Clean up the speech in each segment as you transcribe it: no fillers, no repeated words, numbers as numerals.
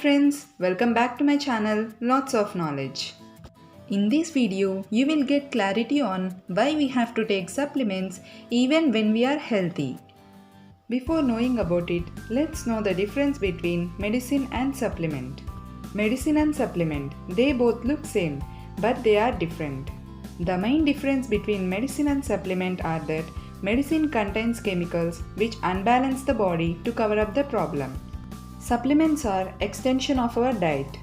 friends, welcome back to my channel Lots of Knowledge. In this video, you will get clarity on why we have to take supplements even when we are healthy. Before knowing about it, let's know the difference between medicine and supplement. Medicine and supplement, they both look same, but they are different. The main difference between medicine and supplement are that medicine contains chemicals which unbalance the body to cover up the problem. Supplements are extension of our diet.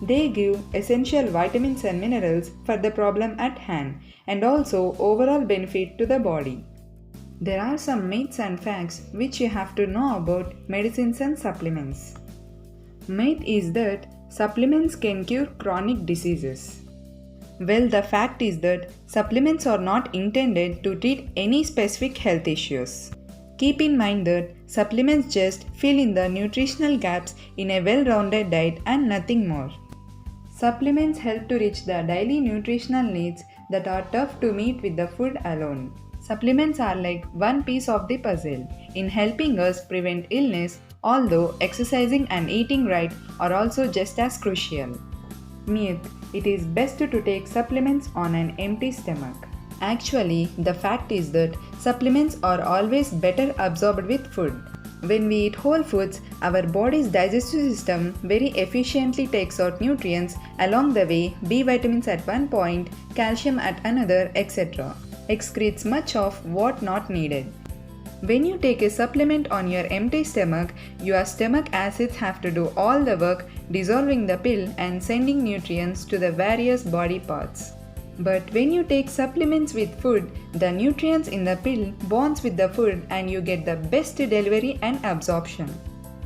They give essential vitamins and minerals for the problem at hand and also overall benefit to the body. There are some myths and facts which you have to know about medicines and supplements. Myth is that supplements can cure chronic diseases. Well, the fact is that supplements are not intended to treat any specific health issues. Keep in mind that supplements just fill in the nutritional gaps in a well-rounded diet and nothing more. Supplements help to reach the daily nutritional needs that are tough to meet with the food alone. Supplements are like one piece of the puzzle in helping us prevent illness, although exercising and eating right are also just as crucial. Myth: it is best to take supplements on an empty stomach. Actually, the fact is that supplements are always better absorbed with food. When we eat whole foods, our body's digestive system very efficiently takes out nutrients along the way, B vitamins at one point, calcium at another, etc. Excretes much of what not needed. When you take a supplement on your empty stomach, your stomach acids have to do all the work dissolving the pill and sending nutrients to the various body parts. But when you take supplements with food, the nutrients in the pill bonds with the food and you get the best delivery and absorption.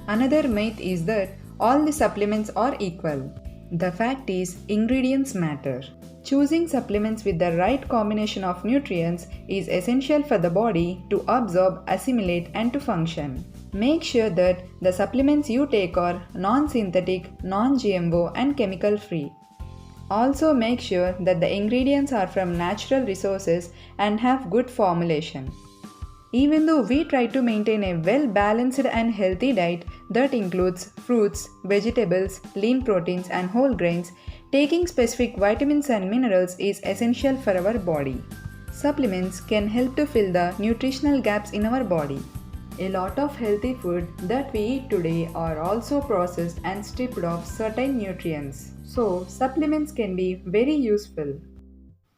Another myth is that all the supplements are equal. The fact is, ingredients matter. Choosing supplements with the right combination of nutrients is essential for the body to absorb, assimilate, and to function. Make sure that the supplements you take are non-synthetic, non-GMO, and chemical-free. Also make sure that the ingredients are from natural resources and have good formulation. Even though we try to maintain a well-balanced and healthy diet that includes fruits, vegetables, lean proteins and whole grains, taking specific vitamins and minerals is essential for our body. Supplements can help to fill the nutritional gaps in our body. A lot of healthy food that we eat today are also processed and stripped of certain nutrients. So, supplements can be very useful.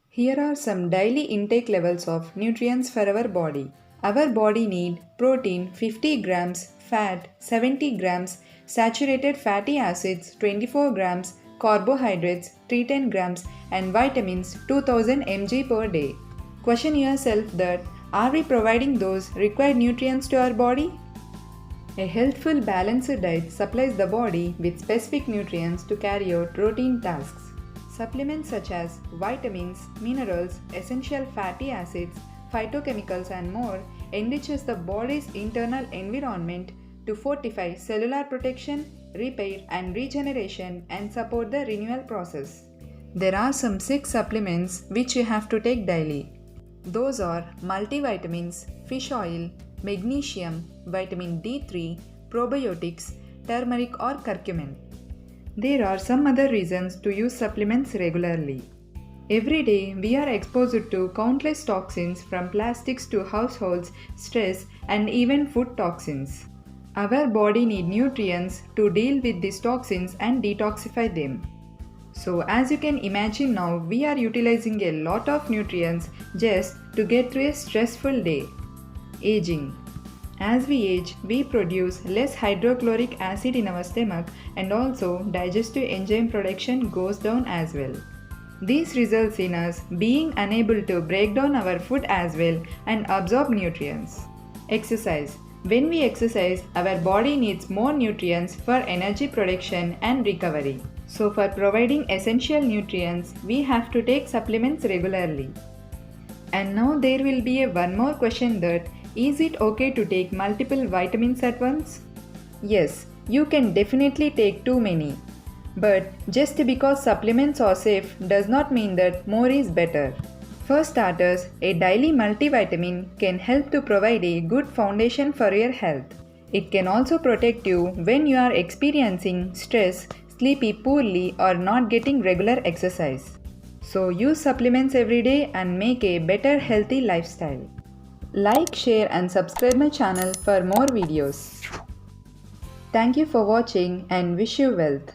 Here are some daily intake levels of nutrients for our body. Our body needs protein 50 grams, fat 70 grams, saturated fatty acids 24 grams, carbohydrates 310 grams, and vitamins 2000 mg per day. Question yourself that are we providing those required nutrients to our body? A healthful, balanced diet supplies the body with specific nutrients to carry out routine tasks. Supplements such as vitamins, minerals, essential fatty acids, phytochemicals and more enriches the body's internal environment to fortify cellular protection, repair and regeneration and support the renewal process. There are some 6 supplements which you have to take daily. Those are multivitamins, fish oil, magnesium, vitamin D3, probiotics, turmeric or curcumin. There are some other reasons to use supplements regularly. Every day we are exposed to countless toxins from plastics to households, stress and even food toxins. Our body needs nutrients to deal with these toxins and detoxify them. So as you can imagine now, we are utilizing a lot of nutrients just to get through a stressful day. Aging. As we age, we produce less hydrochloric acid in our stomach and also digestive enzyme production goes down as well. This results in us being unable to break down our food as well and absorb nutrients. Exercise. When we exercise, our body needs more nutrients for energy production and recovery. So for providing essential nutrients, we have to take supplements regularly. And now there will be one more question that is it okay to take multiple vitamins at once? Yes, you can definitely take too many. But just because supplements are safe does not mean that more is better. For starters, a daily multivitamin can help to provide a good foundation for your health. It can also protect you when you are experiencing stress, sleepy poorly, or not getting regular exercise. So use supplements every day and make a better healthy lifestyle. Like, share and subscribe my channel for more videos. Thank you for watching and wish you wealth.